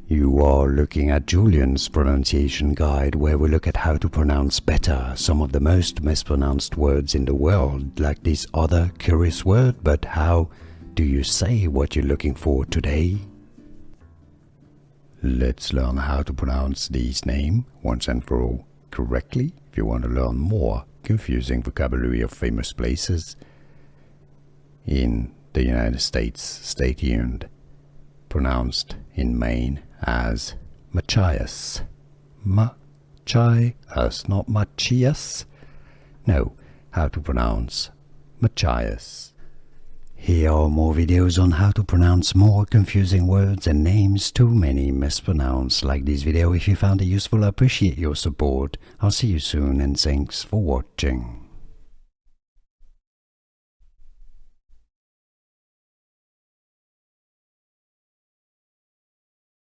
You are looking at Julian's pronunciation guide, where we look at how to pronounce better some of the most mispronounced words in the world, like this other curious word. But how do you say what you're looking for today? Let's learn how to pronounce this name once and for all correctly. If you want to learn more confusing vocabulary of famous places in the United States, stay tuned. Pronounced in Maine as Machias. Machias, not Machias. No, how to pronounce Machias. Here are more videos on how to pronounce more confusing words and names too many mispronounced. Like this video if you found it useful. I appreciate your support. I'll see you soon and thanks for watching.